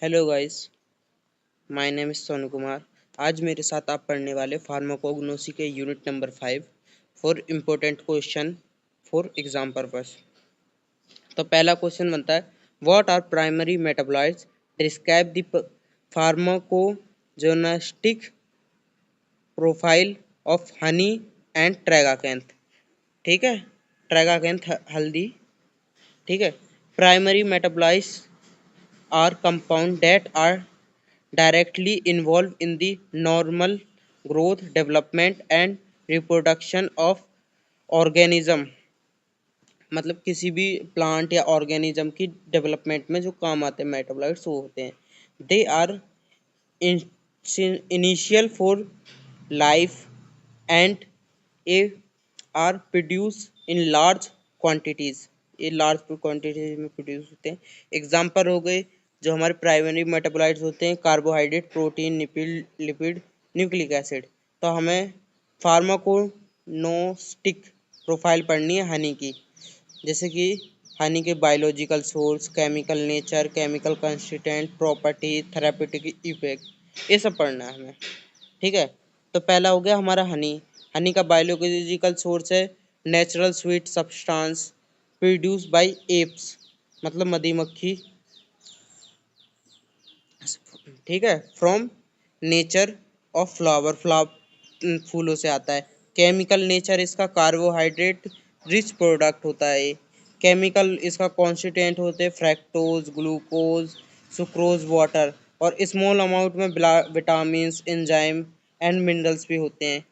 Hello guys, my name is Sonu Kumar. आज मेरे साथ आप पढ़ने वाले फार्माकोग्नोसी के unit number 5 for important question for exam purpose. तो पहला क्वेश्चन बनता है, what are primary metabolites, describe the pharmacogenetic profile of honey and tragacanth. ठीक है, ट्रैगाकैंथ हल्दी। ठीक है, primary metabolites are compound that are directly involved in the normal growth, development and reproduction of organism। मतलब किसी भी प्लांट या organism की डेवलपमेंट में जो काम आते हैं मेटाबोलाइट्स वो होते हैं। They are initial for life and are produce in large quantities. ये लार्ज क्वांटिटीज में प्रोड्यूस होते हैं। एग्जाम्पल हो गए जो हमारे प्राइमरी मेटाबोलाइट्स होते हैं, carbohydrate, protein, lipid, nucleic acid. तो हमें फार्माकोनोस्टिक प्रोफाइल पढ़नी है हनी की, जैसे कि हनी के biological source, chemical nature, chemical constituent, property, therapeutic effect, ये सब पढ़ना है हमें। ठीक है, तो पहला हो गया हमारा हनी। हनी का बायोलॉजिकल सोर्स है natural sweet substance produce by apps, मतलब मधुमक्खी। ठीक है, फ्रॉम नेचर ऑफ फ्लावर फूलों से आता है। केमिकल नेचर इसका कार्बोहाइड्रेट रिच प्रोडक्ट होता है। केमिकल इसका कॉन्स्टिट्यूएंट होते हैं फ्रैक्टोज, ग्लूकोज, सुक्रोज, वाटर, और स्मॉल अमाउंट में विटामिन, एंजाइम एंड मिनरल्स भी होते हैं।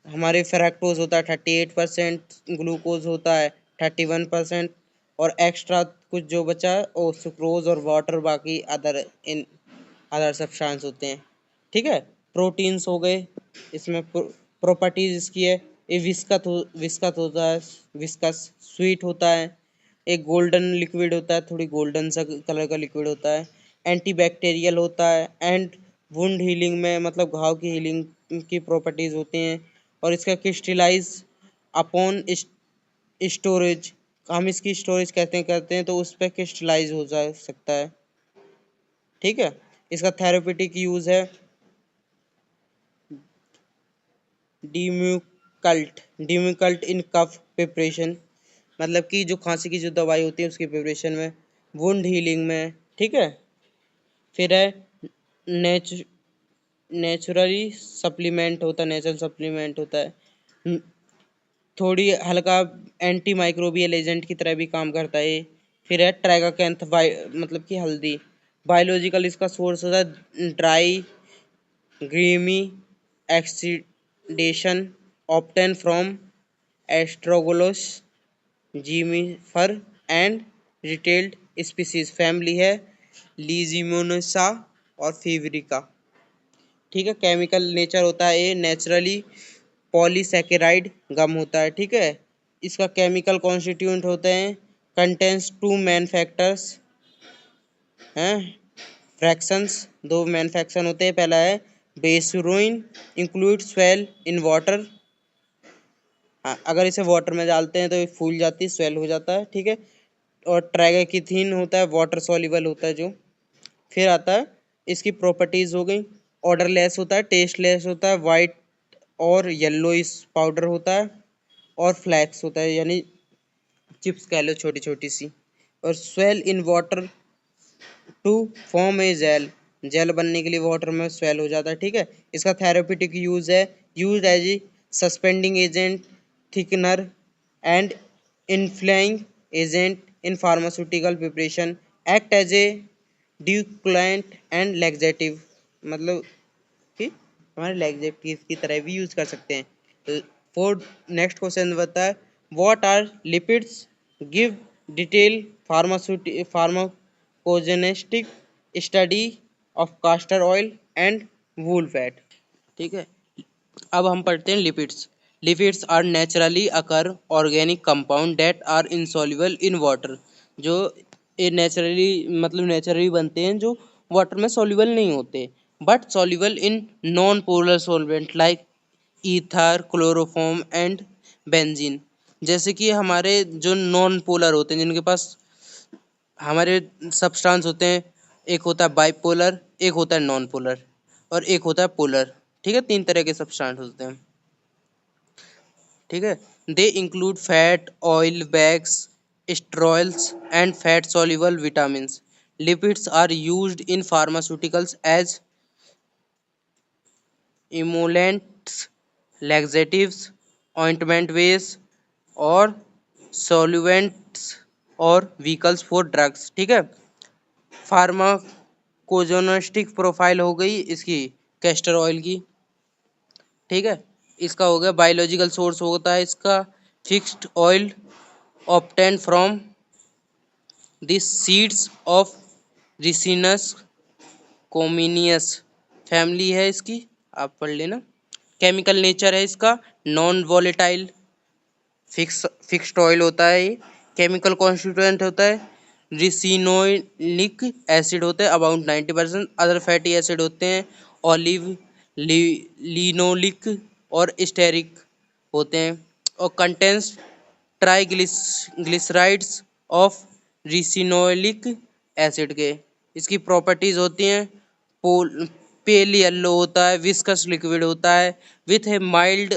हमारे फ्रैक्टोज होता है 38%, ग्लूकोज होता है 31%, और एक्स्ट्रा कुछ जो बचा वो सुक्रोज और वाटर, बाकी अदर सब्सटेंस होते हैं। ठीक है, प्रोटीन्स हो गए, इसमें प्रॉपर्टीज इसकी है, ये विस्कत होता है, विस्कस स्वीट होता है, एक गोल्डन लिक्विड होता है, थोड़ी गोल्डन सा कलर का लिक्विड होता है, एंटीबैक्टीरियल होता है, एंड वुंड हीलिंग में मतलब घाव की हीलिंग की प्रॉपर्टीज होती हैं, और इसका क्रिस्टलाइज अपॉन स्टोरेज, हम इसकी स्टोरेज करते हैं तो उस पर क्रिस्टलाइज हो जा सकता है। ठीक है, इसका थेरेपेटिक यूज है डिम्यूकल्ट इन कफ प्रिपरेशन, मतलब कि जो खांसी की जो दवाई होती है उसकी प्रिपरेशन में, वुंड हीलिंग में। ठीक है, फिर है नेचुरल सप्लीमेंट होता है, थोड़ी हल्का एंटी माइक्रोबियल एजेंट की तरह भी काम करता है। फिर है ट्रैगाकैंथ, मतलब कि हल्दी। बायोलॉजिकल इसका सोर्स होता है dry gummy exudation obtain from Astragalus gummifer and related species. Family है लीजिमोनेसा और फीवरिका। ठीक है, केमिकल नेचर होता है ये नेचुरली पॉलीसैकेराइड गम होता है। ठीक है, इसका केमिकल कॉन्स्टिट्यूएंट होते हैं कंटेंस टू मैन फैक्टर्स हैं फ्रैक्शंस, दो मैन फ्रैक्शन होते हैं। पहला है बेसुरोइन इंक्लूड स्वेल इन वाटर, अगर इसे वाटर में डालते हैं तो ये फूल जाती है, स्वेल हो जाता है। ठीक है, और ट्राइगोकिथीन होता है वाटर सॉल्युबल होता है जो। फिर आता है इसकी प्रॉपर्टीज हो गई, ऑर्डरलेस होता है, टेस्टलेस होता है, वाइट और येलो इस पाउडर होता है, और फ्लैक्स होता है, यानी चिप्स कह लो छोटी छोटी सी, और swell in water to form a gel बनने के लिए वाटर में स्वेल हो जाता है। ठीक है, इसका थेरेपेटिक यूज है use as a suspending agent, thickener and inflating agent in pharmaceutical preparation, act as a demulcent and laxative, मतलब कि हमारे लैक्सेटिव की तरह भी यूज कर सकते हैं। फोर नेक्स्ट क्वेश्चन बता है, what are lipids, give detail pharmacogenetic study of castor oil and wool fat. ठीक है, अब हम पढ़ते हैं lipids. Lipids are naturally occur organic compound that are insoluble in water, जो ये नेचुरली मतलब नेचुरली बनते हैं जो वाटर में सॉल्युबल नहीं होते, but soluble in non polar solvent like ether, chloroform and benzene. जैसे कि हमारे जो नॉन पोलर होते हैं, जिनके पास हमारे सब्सटेंस होते हैं एक होता है बाइपोलर, एक होता है नॉन पोलर और एक होता है पोलर। ठीक है, 3 तरह के सब्सटेंस होते हैं। ठीक है, they include fat, oil, bags, sterols and fat soluble vitamins. Lipids are used in pharmaceuticals as emollients, laxatives, ointment base और solvents और vehicles for drugs। ठीक है, फार्माकोजेनेस्टिक प्रोफाइल हो गई इसकी कैस्टर ऑयल की। ठीक है, इसका हो गया बायोलॉजिकल सोर्स होता है इसका fixed oil obtain from the seeds of Ricinus communis, family है इसकी, आप पढ़ लेना। केमिकल नेचर है इसका नॉन वॉलेटाइल, फिक्स्ड ऑयल होता है ये। केमिकल कॉन्स्टिट्यूएंट होता है रिसिनोइक एसिड होते हैं अबाउट 90%। अदर फैटी एसिड होते हैं ऑलिव, लिनोलिक और स्टेरिक होते हैं। और contains triglycerides of ricinoleic acid के। इसकी प्रॉपर्टीज होती हैं पेल येलो होता है, विस्कस लिक्विड होता है, विथ ए माइल्ड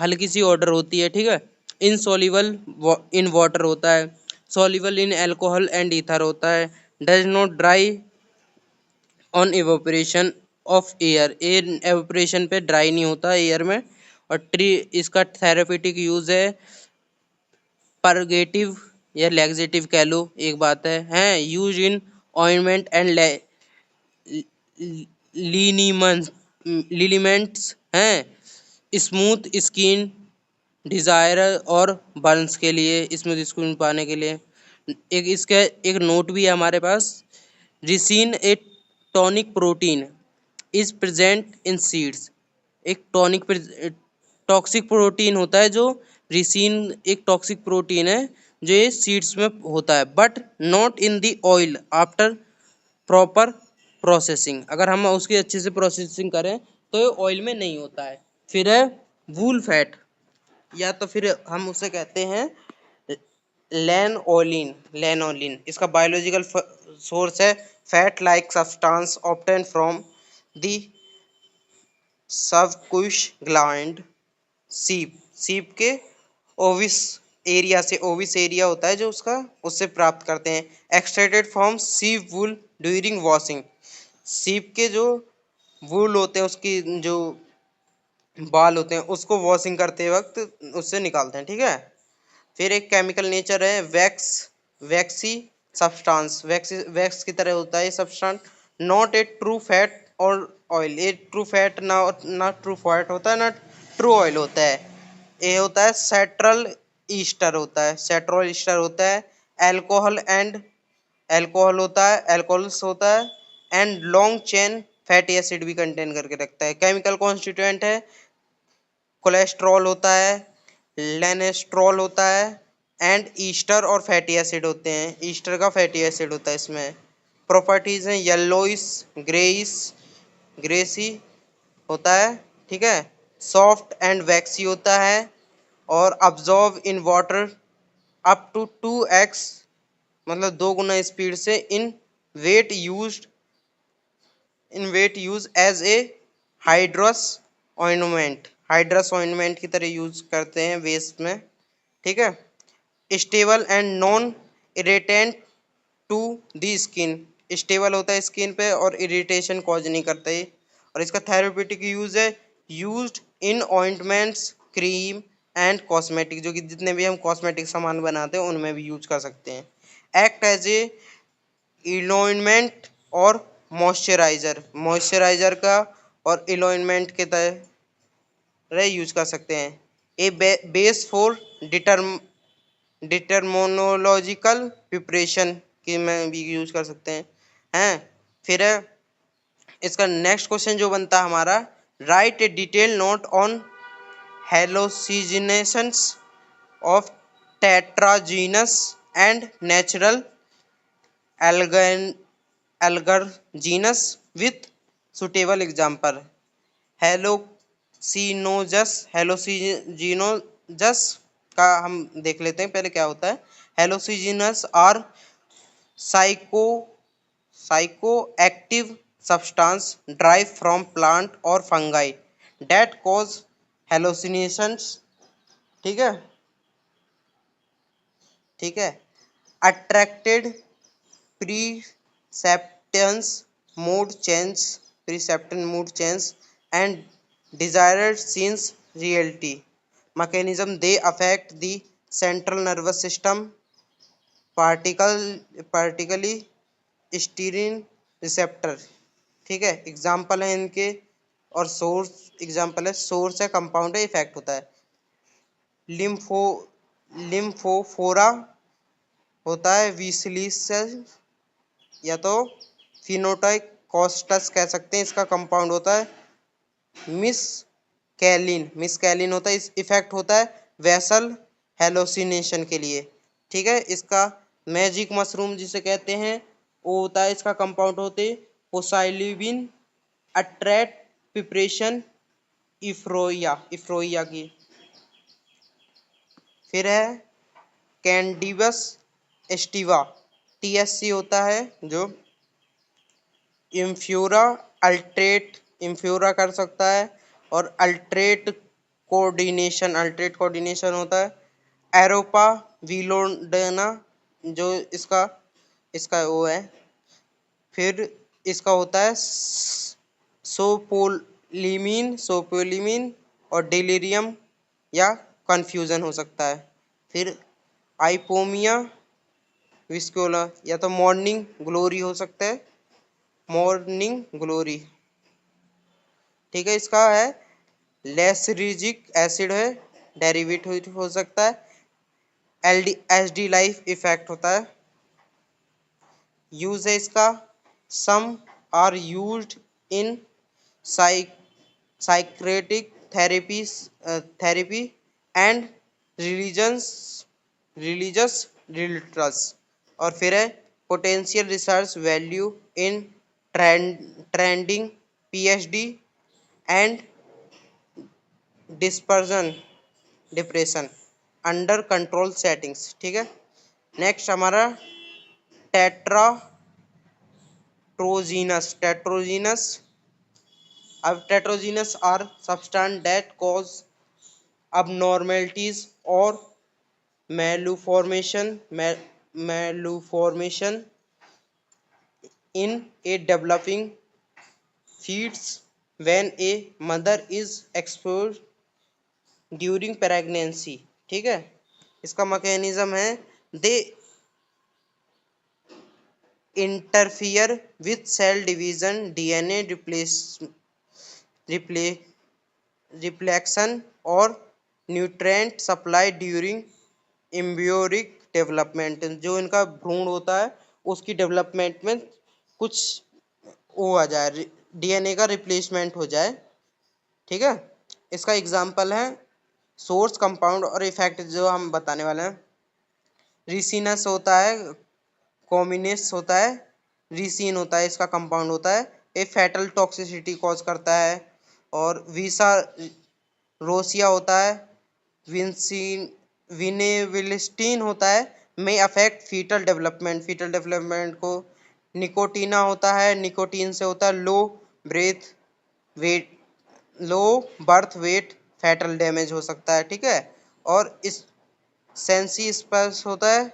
हल्की सी ऑर्डर होती है। ठीक है, इनसॉल्युबल इन वाटर होता है, soluble in alcohol and ether होता है, does not dry on evaporation of air, air evaporation पे ड्राई नहीं होता एयर में। और ट्री इसका थेरेपेटिक यूज है परगेटिव या लैक्सेटिव कह लो, एक बात है यूज इन ऑइंटमेंट एंड लिनीमंट लिलीमेंट्स हैं स्मूथ स्किन डिजायर और बर्न्स के लिए, स्मूथ स्किन पाने के लिए। एक इसका एक नोट भी है हमारे पास, ricin a tonic protein is present in seeds. एक टॉक्सिक प्रोटीन होता है जो रिसिन, एक टॉक्सिक प्रोटीन है जो ये सीड्स में होता है, but not in the oil after proper processing. अगर हम उसकी अच्छे से प्रोसेसिंग करें तो ये ऑयल में नहीं होता है। फिर है वूल फैट, या तो फिर हम उसे कहते हैं लैनोलिन। इसका बायोलॉजिकल सोर्स है fat like substance obtain from the sebaceous gland sheep के ओविस एरिया से, ओविस एरिया होता है जो उसका, उससे प्राप्त करते हैं। एक्सट्रैक्टेड फ्रॉम सीप वूल ड्यूरिंग वॉशिंग, सीप के जो वूल होते हैं उसकी जो बाल होते हैं उसको वॉशिंग करते वक्त उससे निकालते हैं। ठीक है, फिर एक केमिकल नेचर है वैक्सी सब्सटेंस, वैक्स की तरह होता है ये substance. Not a true fat और ऑयल, ये ट्रू फैट ना ट्रू फैट होता है ना ट्रू ऑयल होता है। ये होता है सेट्रल ईस्टर होता है, सेट्रल ईस्टर होता है। एल्कोहल एंड एल्कोहल होता है, एल्कोहल्स होता है and long chain fatty acid भी कंटेन करके रखता है। केमिकल कॉन्स्टिट्यूएंट है कोलेस्ट्रॉल होता है, लेनेस्ट्रॉल होता है एंड ईस्टर और फैटी एसिड होते हैं, ईस्टर का फैटी एसिड होता है इसमें। प्रॉपर्टीज हैं येलोइस ग्रेइस ग्रेसी होता है। ठीक है, सॉफ्ट एंड वैक्सी होता है और absorb in water up to 2x, मतलब 2 गुना स्पीड से wet used in wet use as a hydrous ointment, hydrous ointment की तरह यूज करते हैं वेस्ट में। ठीक है, stable and non irritant to the skin, stable होता है स्किन पे और इरिटेशन कॉज नहीं करता है। और इसका थेरेप्यूटिक यूज है used in ointments cream and cosmetic, जो कि जितने भी हम कॉस्मेटिक सामान बनाते हैं उनमें भी यूज कर सकते हैं। एक्ट एज ए इलोइनमेंट और मॉइस्चराइजर, मॉइस्चराइजर का और इलोइनमेंट के तरह यूज कर सकते हैं। ए बेस फॉर डिटर्मोनोलॉजिकल प्रिपरेशन की में भी यूज कर सकते हैं। फिर इसका नेक्स्ट क्वेश्चन जो बनता है हमारा, write a detail note on hallucinogens of teratogens and natural allergens with suitable example. Hallucinogens का हम देख लेते हैं पहले क्या होता है। Hallucinogens are psycho psychoactive substance derived from plant or fungi that cause hallucinations। ठीक है, ठीक है। attracted perceptions mood change perception mood change and desired since reality mechanism they affect the central nervous system particle particularly serotonin receptor. ठीक है, example है इनके। और source example है, सोर्स है, कंपाउंड है, इफेक्ट होता है। लिम्फो लिम्फोफोरा होता है विसिलिस या तो फिनोटाइप कॉस्टस कह सकते हैं, इसका कंपाउंड होता है मिस मिसकैलिन होता है, इस इफेक्ट होता है वेसल हेलोसिनेशन के लिए। ठीक है, इसका मैजिक मशरूम जिसे कहते हैं वो होता है, इसका कंपाउंड होते पोसाइलिबिन अट्रैक्ट प्रिपरेशन इफ्रोइया की। फिर है कैंडिबस एस्टिवा टीएससी होता है जो इम्फ्यूरा इम्फ्यूरा कर सकता है। और अल्ट्रेट कोऑर्डिनेशन होता है एरोपा विलोडेना जो इसका इसका वो है। फिर इसका होता है सोपोलिमीन और डिलीरियम या कंफ्यूजन हो सकता है। फिर आइपोमिया विस्कोला या तो मॉर्निंग ग्लोरी हो सकता है, मॉर्निंग ग्लोरी। ठीक है, इसका है लेसरिजिक एसिड है, डेरिवेटिव हो सकता है। एसडी लाइफ इफेक्ट होता है। यूज है इसका, some are used in psychiatric therapy and religions religious rituals. और फिर है potential research value in treating PhD and dispersion depression under control settings. ठीक है, नेक्स्ट हमारा टेट्रोजीनस। अब teratogens are substance that cause abnormalities or malformation in a developing fetus when a mother is exposed during pregnancy। ठीक है, इसका mechanism है they interfere with cell division DNA replication और nutrient supply during embryonic development. जो इनका भ्रूण होता है उसकी डेवलपमेंट में कुछ वो आ जाए, डीएनए का रिप्लेसमेंट हो जाए। ठीक है, इसका एग्जांपल है सोर्स, कंपाउंड और इफेक्ट जो हम बताने वाले हैं। रिसिनस होता है, कॉम्बिनेस होता है, रिसिन होता है, इसका कंपाउंड होता है, ये फैटल टॉक्सिसिटी कॉज करता है। और वीसा रोसिया होता है, विंसिन विनेविलिस्टीन होता है, में अफेक्ट फीटल डेवलपमेंट को। निकोटीना होता है, निकोटीन से होता है breath weight low birth weight fatal damage हो सकता है। ठीक है, और इस सेंसी स्पर्स होता है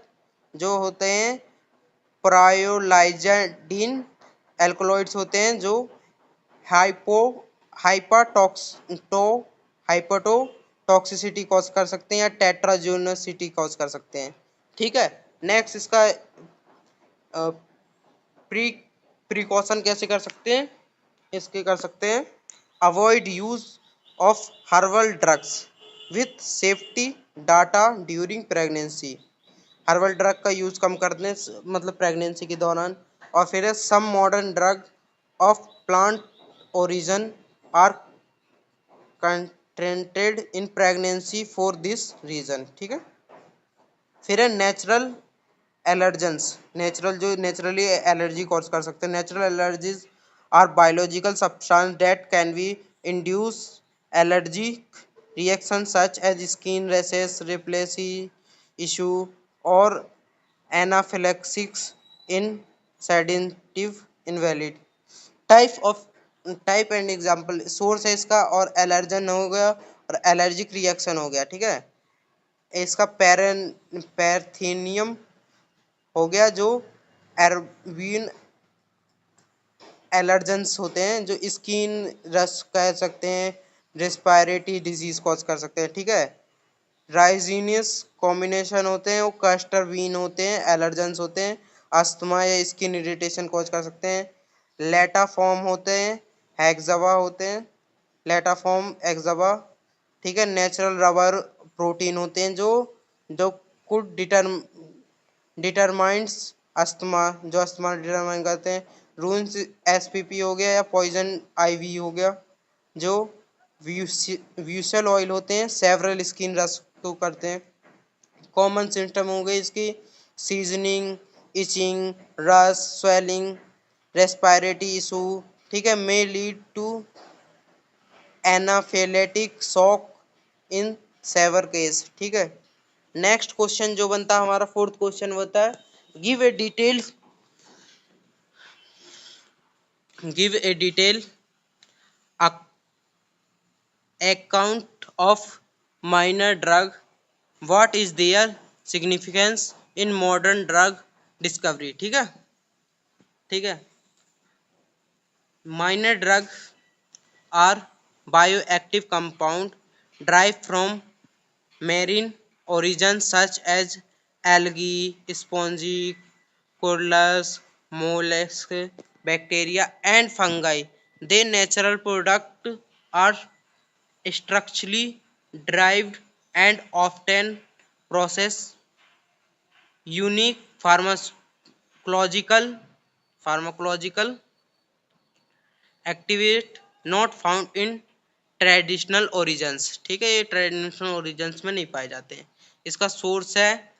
जो होते हैं प्रायोलाइजाडीन एल्कोलॉइड्स होते हैं जो हाइपो हाइपाटॉक्सटो हाइपटोटॉक्सिसिटी कॉज कर सकते हैं या टेट्राजोनसिटी कॉज कर सकते हैं। ठीक है, नेक्स्ट इसका प्री प्रिकॉशन कैसे कर सकते हैं, इसके कर सकते हैं avoid use of herbal drugs with safety data during pregnancy. Herbal drug का यूज कम कर दें मतलब प्रेगनेंसी के दौरान। और फिर है some modern drug of plant origin are contraindicated in pregnancy for this reason. ठीक है, फिर है natural allergens. Naturally allergy cause कर सकते हैं। Natural allergies are biological substance that can be induce allergic reaction such as skin rashes respiratory issue और anaphylaxis in sedative, invalid. Type and example, source है इसका और एलर्जन हो गया और एलर्जिक रिएक्शन हो गया, ठीक है। इसका पैरथेनियम हो गया जो एरबीन एलर्जेंस होते हैं जो स्किन रस्ट कह सकते हैं, रेस्पिरेटरी डिजीज कॉज कर सकते हैं, ठीक है। राइजीनियस कॉम्बिनेशन होते हैं, वो क्लस्टर बीन होते हैं, एलर्जेंस होते हैं, अस्थमा या स्किन इरिटेशन कॉज कर सकते हैं। लेटा फॉर्म होते हैं, हेक्सावा होते हैं, लेटा फॉर्म एक्सावा, ठीक है। नेचुरल रबर प्रोटीन होते हैं जो जो कुड डिटरमाइंस अस्थमा, जो अस्थमा डिटरमाइन करते हैं। रूंस एसपीपी हो गया या पॉइजन आईवी हो गया जो व्यूसल ऑयल होते हैं, सेवरल स्किन रस को करते हैं। कॉमन सिम्टम हो गए इसकी सीजनिंग, इचिंग, रस, स्वेलिंग, रेस्पिरेटरी इशू, ठीक है। May lead to anaphylactic shock in severe case, ठीक है। नेक्स्ट क्वेश्चन जो बनता है हमारा फोर्थ क्वेश्चन होता है give a detail account of minor drug, what is their significance in modern drug discovery, ठीक है। ठीक है, minor drugs are bioactive compound derived from marine origins such as algae, spongy, corals, mollusks, bacteria and fungi. Their natural product are structurally derived and often process unique pharmacological activate not found in traditional origins, ठीक है। ये traditional origins में नहीं पाए जाते हैं। इसका source है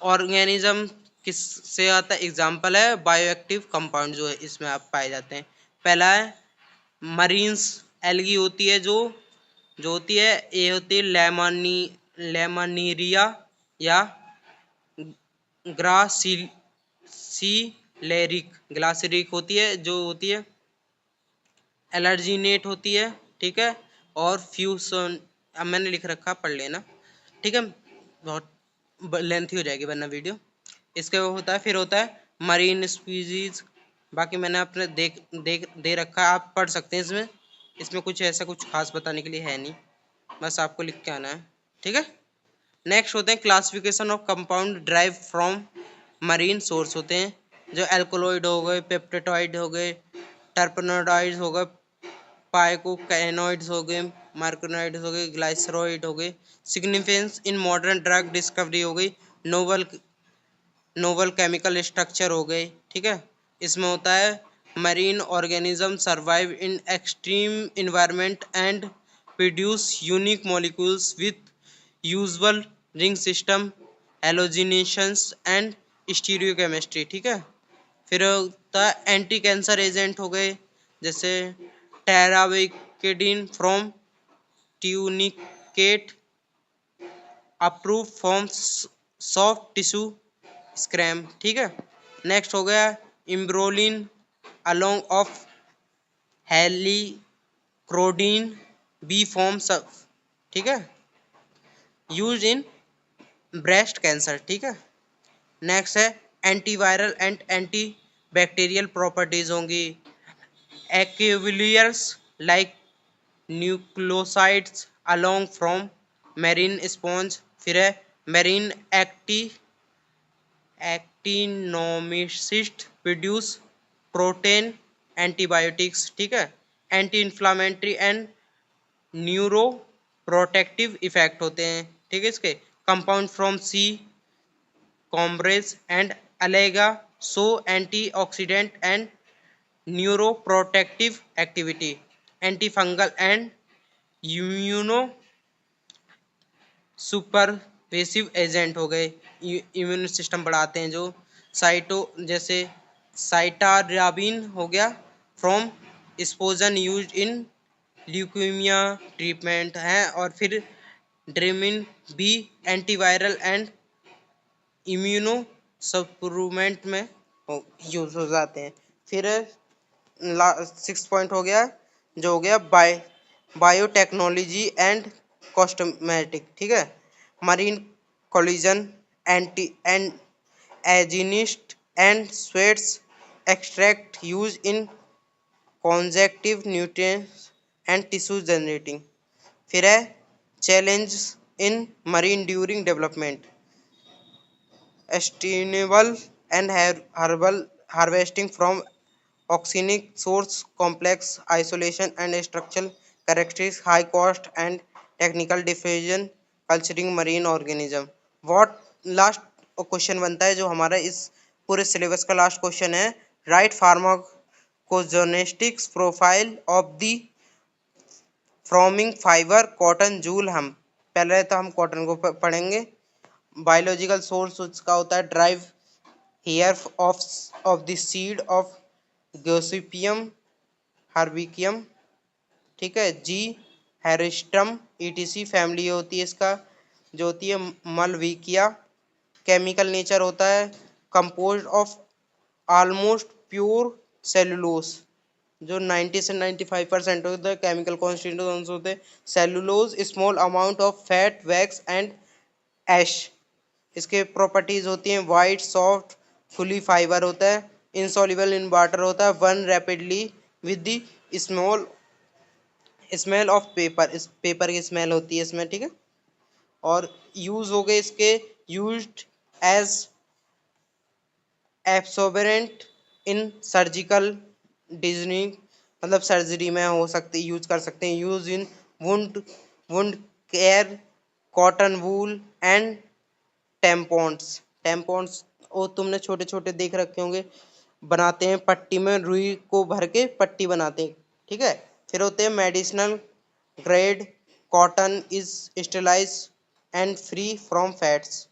ऑर्गेनिज्म, किस से आता है, एग्जाम्पल है बायोएक्टिव कंपाउंड जो है इसमें आप पाए जाते हैं। पहला है मरीन्स एल्गी होती है जो होती है, ये होती है लेमनीरिया या ग्लासिरिक होती है, जो होती है एलर्जीनेट होती है, ठीक है। और फ्यूसन, अब मैंने लिख रखा, पढ़ लेना, ठीक है, बहुत लेंथी हो जाएगी वरना वीडियो। इसके वो होता है, फिर होता है मरीन स्पीसीज, बाकी मैंने अपने दे रखा है, आप पढ़ सकते हैं। इसमें कुछ ऐसा कुछ खास बताने के लिए है नहीं, बस आपको लिख के आना है, ठीक है। नेक्स्ट होते हैं classification of compound drive from marine source होते हैं, जो एल्कोलॉइड हो गए, पेप्टाइड हो गए, टर्पनोइड्स हो गए, पाइकोकैनोइड्स हो गए, मार्कोनोइड्स हो गए, ग्लाइसरॉइड हो गए। Significance in modern drug discovery हो गई, नोवल नोवल केमिकल स्ट्रक्चर हो गए, ठीक है। इसमें होता है marine organism survive in extreme environment and produce unique molecules with usual ring system, halogenations and stereochemistry, ठीक है। फिर होता है एंटी कैंसर एजेंट हो गए, जैसे trabectedin from tunicate, approve from soft tissue scram, ठीक है। नेक्स्ट हो गया इम्ब्रोलिन along of halichondrin B forms, ठीक है, यूज इन ब्रेस्ट कैंसर, ठीक है। नेक्स्ट है antiviral and antibacterial properties होंगी, एक्विलियर्स like nucleosides along from marine sponge. फिर है marine actinomycetes produce protein antibiotics, ठीक है। Anti inflammatory and neuroprotective effect होते हैं, ठीक है। इसके कंपाउंड फ्रॉम सी कॉम्ब्रेज and algae so antioxidant and neuroprotective activity, antifungal and immunosuppressive agent हो गए, इम्यून सिस्टम बढ़ाते हैं, जो साइटो जैसे साइटाराबिन हो गया from sponge use in leukaemia treatment है। और फिर ड्रेमिन भी एंटीवायरल एंड इम्यूनो सप्रूमेंट में यूज हो जाते हैं। फिर 6 पॉइंट हो गया, जो हो गया बायोटेक्नोलॉजी एंड कॉस्मेटिक, ठीक है। मरीन कोलिजन, एंटी एंड एजिनिस्ट एंड स्वेट्स extract use in connective nutrients and tissue generating. फिर है challenge in marine during development, sustainable and herbal harvesting from oxenic source, complex isolation and structural characteristics, high cost and technical diffusion, culturing marine organism. What last question बनता है जो हमारा इस पूरे syllabus का last question है, write pharmacogenetics profile of the forming fibre cotton wool. हम पहले तो हम कॉटन को पढ़ेंगे। बायोलॉजिकल सोर्स उसका होता है dried hair of the seed of Gossypium herbaceum, ठीक है। जी हेरिस्ट्रम ईटीसी फैमिली होती है इसका, जो होती है मलविकिया। केमिकल नेचर होता है composed of almost pure cellulose, जो 90 से 95% होता है। केमिकल कॉन्स्टिट्यूएंट्स होते हैं cellulose, small amount of fat, wax and ash. इसके प्रॉपर्टीज होती हैं वाइट, सॉफ्ट, फुली फाइबर होता है, इनसॉल्युबल इन वाटर होता है, one rapidly with the small smell of paper, इस पेपर की स्मेल होती है इसमें, ठीक है। और यूज हो गए इसके, used as absorbent in surgical dressing, मतलब सर्जरी में हो सकते यूज कर सकते हैं। Use in wound wound care, cotton wool and tampons. Tampons वो तुमने छोटे छोटे देख रखे होंगे, बनाते हैं पट्टी में, रुई को भर के पट्टी बनाते हैं, ठीक है। फिर होते हैं medicinal grade cotton is sterilise and free from fats.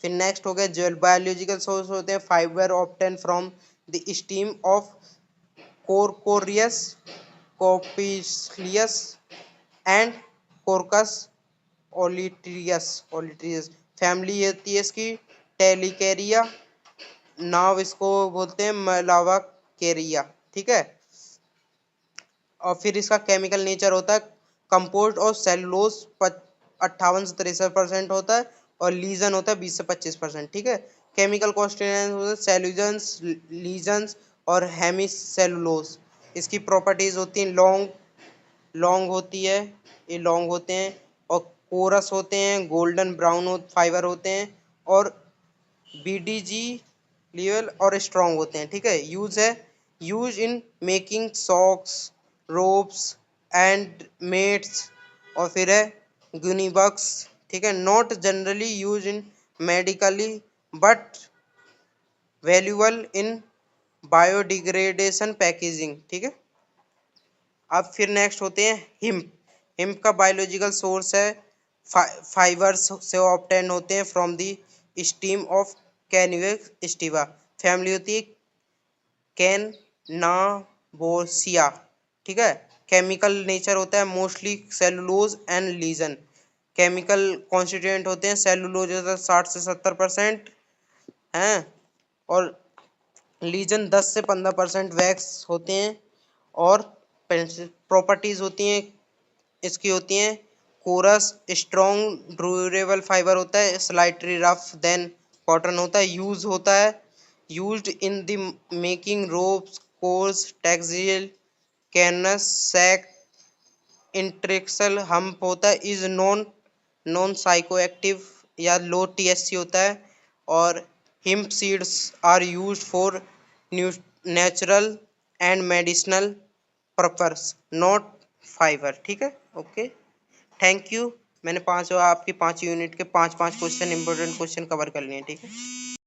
फिर नेक्स्ट हो गया ज्वेल बायोलॉजिकल सोर्स होते हैं fibre obtained from the stem of corchorus, capsularis and corchorus olitorius family होती है इसकी टेलिकेरिया, नाव इसको बोलते हैं मलावा केरिया, ठीक है। और फिर इसका केमिकल नेचर होता है कंपोज्ड और सेलुलोज 58 से 63% होता है, और लीजन होता है 20 से 25%, ठीक है। केमिकल कॉन्स्टिट्यूएंट्स होते हैं सेल्यूजेंस, लीजन्स और हेमी सेलुलोज। इसकी प्रॉपर्टीज होती हैं लॉन्ग लॉन्ग होती है, ये लॉन्ग होते हैं, और कोरस होते हैं, गोल्डन ब्राउन फाइबर होते हैं, और बीडीजी लेवल और स्ट्रॉन्ग होते हैं, ठीक है। यूज है use in making socks, ropes and mats, और फिर है गुनीबक्स, ठीक है। Not generally use in medically but valuable in biodegradation packaging, ठीक है। अब फिर नेक्स्ट होते हैं हिम्प। हिम्प का बायोलॉजिकल सोर्स है फाइबर्स से ऑब्टेन होते हैं from the stem of cannabis sativa. Family होती है कैनाबोसिया, ठीक है। केमिकल नेचर होता है mostly cellulose and lignin. Chemical constituent होते हैं सेलुलोज 60 से 70% हैं, और लीजन 10 से 15% वैक्स होते हैं। और प्रॉपर्टीज होती हैं इसकी होती हैं कोरस स्ट्रॉन्ग ड्यूरेबल फाइबर होता है, स्लाइटली रफ देन कॉटन होता है। यूज होता है used in the making ropes, cords, textile, canvas, sack, इंट्रेक्सल। हम्प होता है इज नॉन नॉन साइकोएक्टिव या लो टीएससी होता है। और hemp seeds are used for natural and medicinal purpose, not fibre, ठीक है। Okay, thank you. मैंने आपकी 5 यूनिट के 5 5 क्वेश्चन इंपॉर्टेंट क्वेश्चन कवर कर लिए, ठीक है।